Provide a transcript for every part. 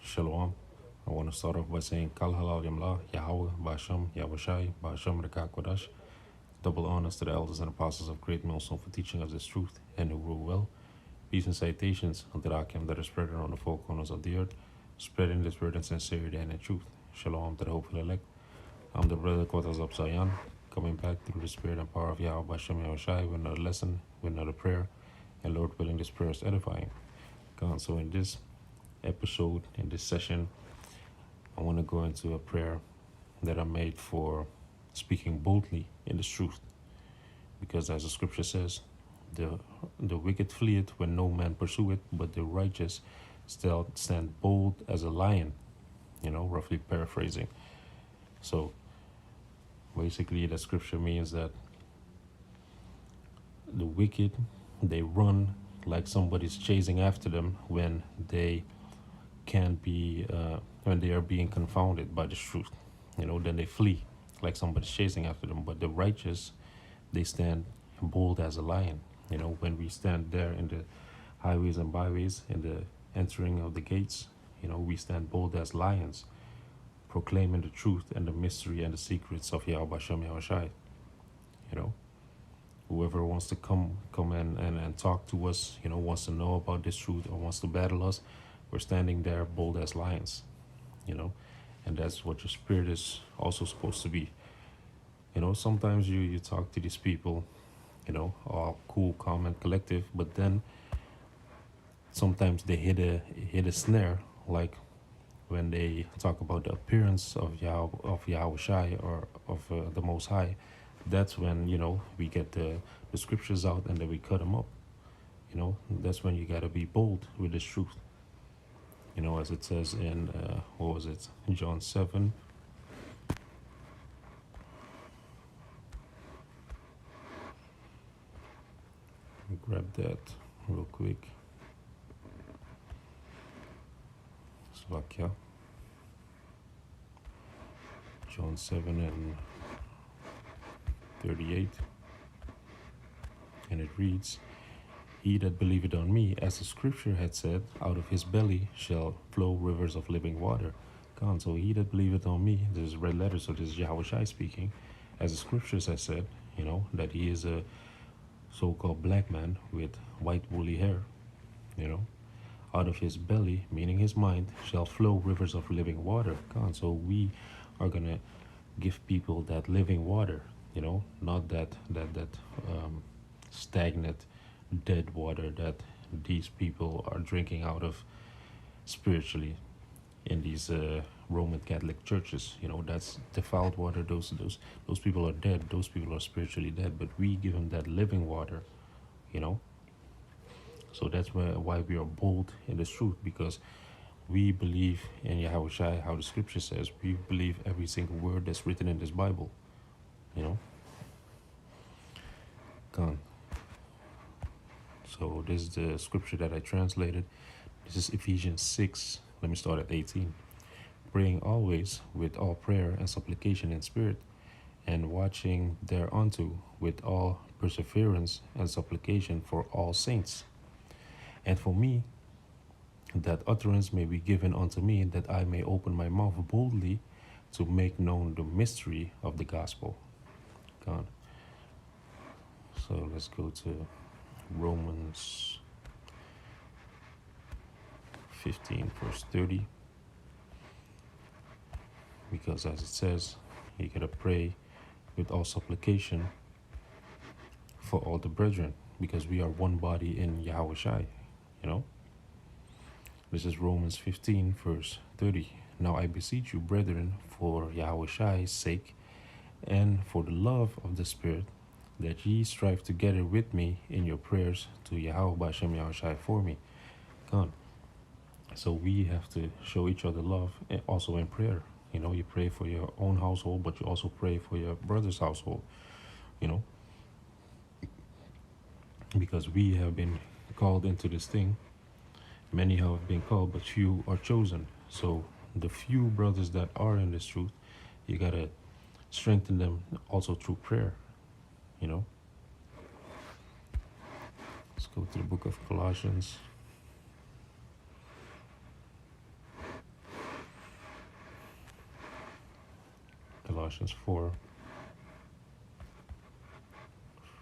Shalom. I want to start off by saying Kal Halal Yamla, Yahweh, Basham, Yahushai, Basham Rekakwadash. Double honors to the elders and apostles of Great Millstone for teaching us this truth and who rule well. Peace and citations unto the Akim that is spread around the four corners of the earth, spreading this word in sincerity and in truth. Shalom to the hopeful elect. I'm the brother Kotas of Zion, coming back through the spirit and power of Yahweh Basham Yahushai with another lesson, with another prayer, and Lord willing, this prayer is edifying. God, so in this episode, in this session, I want to go into a prayer that I made for speaking boldly in the truth. Because as the scripture says, the wicked fleeth when no man pursue it, but the righteous still stand bold as a lion, roughly paraphrasing. So basically the scripture means that the wicked, they run like somebody's chasing after them when they can be when they are being confounded by the truth. Then they flee like somebody's chasing after them. But the righteous, they stand bold as a lion. When we stand there in the highways and byways, in the entering of the gates, we stand bold as lions, proclaiming the truth and the mystery and the secrets of Yahweh Bashem Yahushai. Whoever wants to come and talk to us, wants to know about this truth or wants to battle us, we're standing there bold as lions, and that's what your spirit is also supposed to be. Sometimes you talk to these people, all cool, calm, and collective, but then sometimes they hit a snare, like when they talk about the appearance of Yahweh Shai or of the Most High. That's when we get the scriptures out and then we cut them up. That's when you got to be bold with this truth. As it says in, John 7. Let me grab that real quick. Slovakia. John 7 and 38. And it reads, "He that believeth on me, as the scripture had said, out of his belly shall flow rivers of living water." God, so he that believeth on me, this is red letter, so this is Yahweh Shai speaking, as the scriptures has said, that he is a so-called black man with white woolly hair, out of his belly, meaning his mind, shall flow rivers of living water. God, so we are gonna give people that living water, not that stagnant, dead water that these people are drinking out of spiritually in these Roman Catholic churches. That's defiled water. Those people are dead. Those people are spiritually dead. But we give them that living water. So that's why we are bold in the truth, because we believe in Yahweh Shai, how the scripture says. We believe every single word that's written in this Bible. Gone. So this is the scripture that I translated. This is Ephesians 6. Let me start at 18. "Praying always with all prayer and supplication in spirit, and watching thereunto with all perseverance and supplication for all saints. And for me, that utterance may be given unto me, that I may open my mouth boldly to make known the mystery of the gospel." God. So let's go to Romans 15, verse 30. Because as it says, you gotta pray with all supplication for all the brethren, because we are one body in Yahweh Shai, This is Romans 15, verse 30. "Now I beseech you, brethren, for Yahweh Shai's sake, and for the love of the Spirit, that ye strive together with me in your prayers to Yahweh Bashem Yahushai for me." God. So we have to show each other love, and also in prayer. You pray for your own household, but you also pray for your brother's household, because we have been called into this thing. Many have been called, but few are chosen. So the few brothers that are in this truth, you gotta strengthen them also through prayer. Let's go to the book of Colossians. Colossians 4,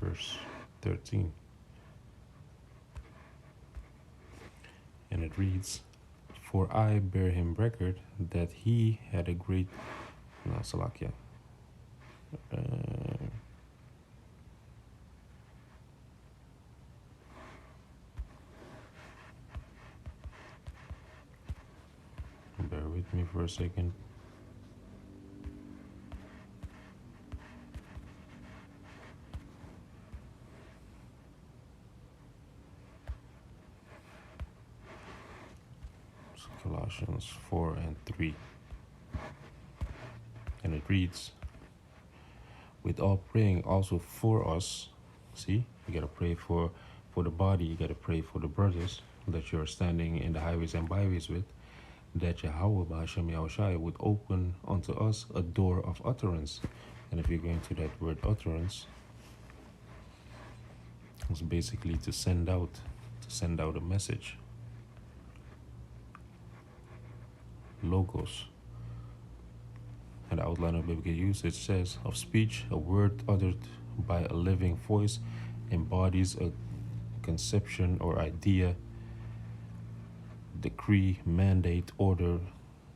verse 13. And it reads, "For I bear him record that he had a great..." No, Salakia. Bear with me for a second. So Colossians 4 and 3. And it reads, "With all praying also for us." See, you gotta pray for the body, you gotta pray for the brothers that you're standing in the highways and byways with, that Yahweh Ba'ashem Yahushai would open unto us a door of utterance. And if you're going to that word utterance, it's basically to send out a message. Logos. And the outline of biblical usage says, of speech, a word uttered by a living voice embodies a conception or idea, decree, mandate, order,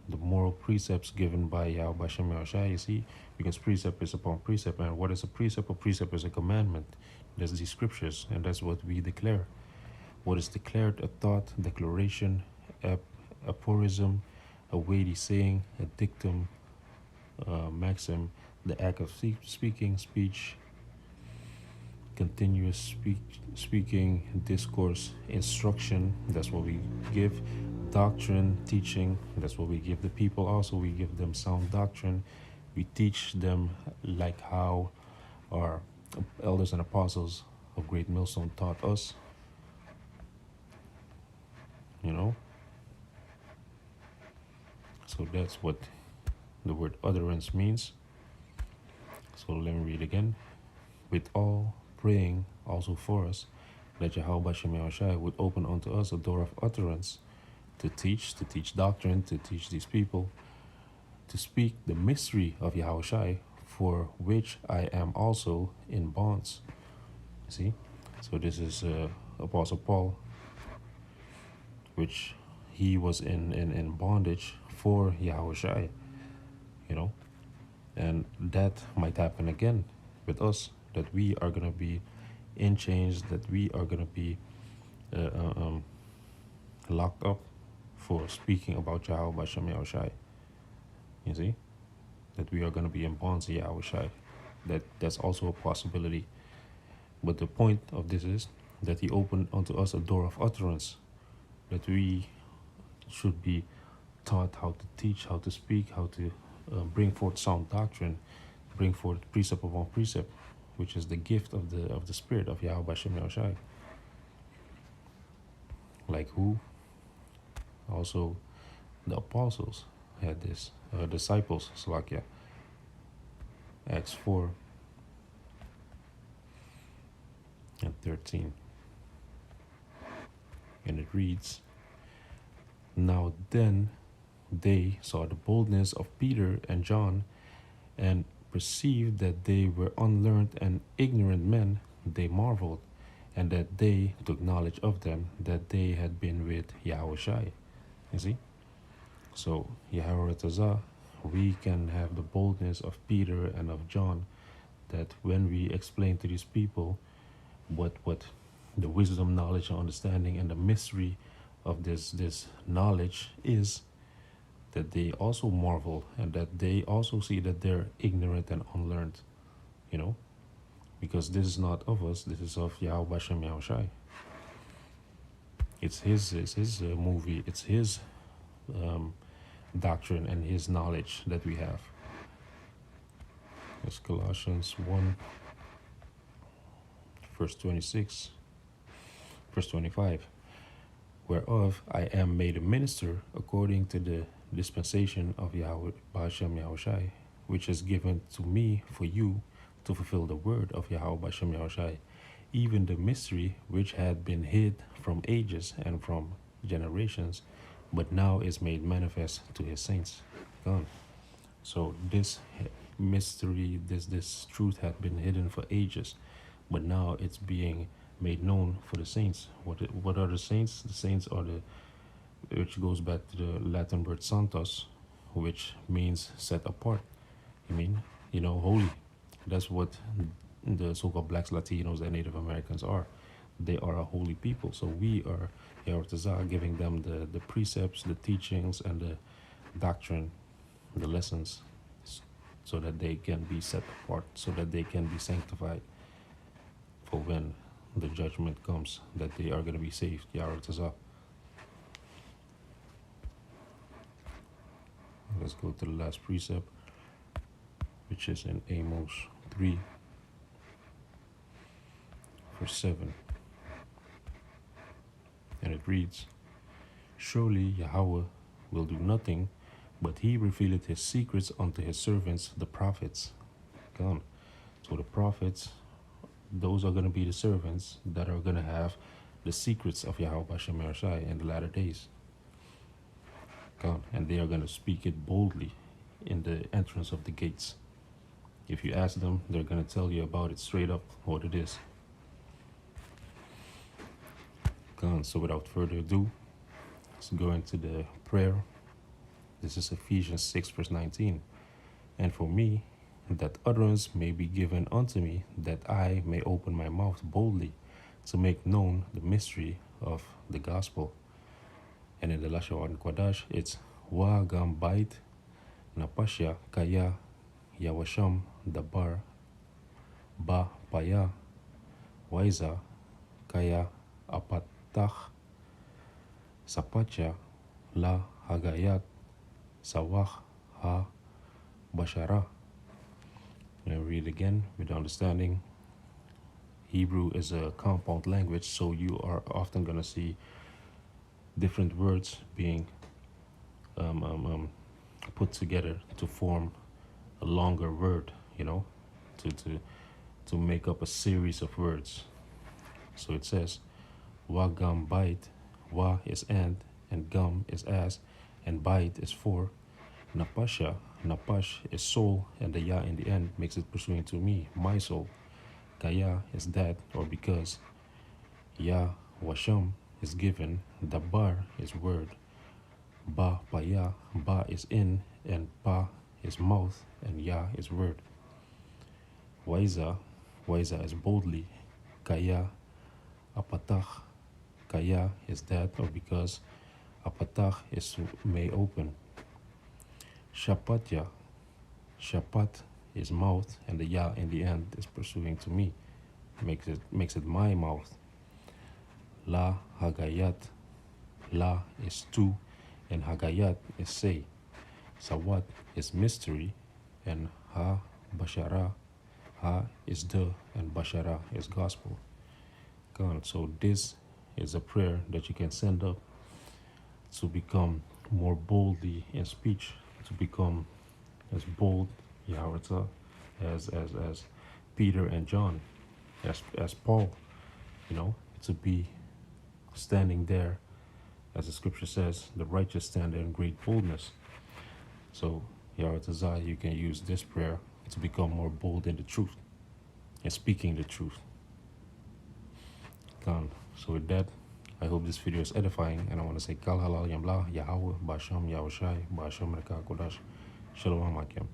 the moral precepts given by Yahweh Hashem Yahushai. You see, because precept is upon precept. And what is a precept? A precept is a commandment. That's the scriptures, and that's what we declare. What is declared, a thought, declaration, aphorism, a weighty saying, a dictum, maxim, the act of speaking, speech, continuous speaking, discourse, instruction, that's what we give, doctrine, teaching, that's what we give the people. Also, we give them sound doctrine. We teach them like how our elders and apostles of Great Millstone taught us, you know. So that's what the word utterance means. So let me read again. With all praying also for us, that Yahweh Hashem Yahushai would open unto us a door of utterance to teach doctrine, to teach these people, to speak the mystery of Yahushai, for which I am also in bonds. See? So this is Apostle Paul, which he was in bondage for Yahushai, you know. And that might happen again with us, that we are going to be in chains, that we are going to be locked up for speaking Yahweh Hashem Yahushai. You see? That we are going to be in bonds of Yahushai. That's also a possibility. But the point of this is that he opened unto us a door of utterance, that we should be taught how to teach, how to speak, how to bring forth sound doctrine, bring forth precept upon precept, which is the gift of the Spirit of Yahweh Hashem Yahushai. Like who? Also, the apostles had this, disciples, Salakia. Acts 4 and 13. And it reads, "Now then they saw the boldness of Peter and John, and perceived that they were unlearned and ignorant men. They marveled, and that they took knowledge of them, that they had been with Yahushai." You see? So, Yaharatazah, we can have the boldness of Peter and of John, that when we explain to these people what the wisdom, knowledge, and understanding, and the mystery of this knowledge is, that they also marvel, and that they also see that they're ignorant and unlearned, you know, because this is not of us, this is of Yahweh Hashem Yahushai. It's his movie, it's his doctrine and his knowledge that we have. It's Colossians 1, verse 26, verse 25. "Whereof I am made a minister according to the dispensation of Yahweh Hashem Yahushai, which is given to me for you to fulfill the word of Yahweh Hashem Yahushai, even the mystery which had been hid from ages and from generations, but now is made manifest to his saints." Gone. So this mystery, this truth had been hidden for ages, but now it's being made known for the saints. What are the saints? The saints are the, which goes back to the Latin word santos, which means set apart. I mean, holy. That's what the so-called blacks, Latinos, and Native Americans are. They are a holy people. So we are Yaratazah, giving them the precepts, the teachings, and the doctrine, the lessons, so that they can be set apart, so that they can be sanctified for when the judgment comes, that they are going to be saved. Yaratazah. Let's go to the last precept, which is in Amos 3, verse 7. And it reads, Surely Yahweh will do nothing, but he revealeth his secrets unto his servants, the prophets. Gone. So the prophets, those are going to be the servants that are going to have the secrets of Yahweh Bashem Mershai in the latter days. Gone. And they are going to speak it boldly in the entrance of the gates. If you ask them, they're going to tell you about it straight up, what it is. Gone. So without further ado, let's go into the prayer. This is Ephesians 6, verse 19. And for me, that utterance may be given unto me, that I may open my mouth boldly to make known the mystery of the gospel. And in the Lashon Kodash, it's Wa Gam Bait Napasha Kaya Yawasham Dabar Ba Paya Waiza Kaya Apatach Sapacha La Hagayat Sawach Ha Bashara. And read again with understanding. Hebrew is a compound language, so you are often going to see different words being put together to form a longer word, to make up a series of words. So it says, Wa gam bait, wa is and gam is as, and bait is for. Napasha, napash is soul, and the ya in the end makes it pursuing to me, my soul. Kaya is that, or because. Ya washam is given, dabar is word. Ba paya, ba is in, and pa is mouth, and ya is word. Waiza is boldly. Kaya apatach, kaya is that, or because. Apatach is may open. Shapatya, shapat is mouth, and the ya in the end is pursuing to me, makes it my mouth. La hagayat, la is to, and hagayat is say. Sawat is mystery, and ha bashara, ha is the, and bashara is gospel. God, so this is a prayer that you can send up to become more boldly in speech, to become as bold, Yaharata, as Peter and John, as Paul, to be standing there, as the scripture says, the righteous stand there in great boldness. So, Yaratazah, you can use this prayer to become more bold in the truth and speaking the truth. God, so with that, I hope this video is edifying, and I want to say Kal Halal Yamla Yahweh Basham Yahushai Basham Reka Kodash Shalom Akim.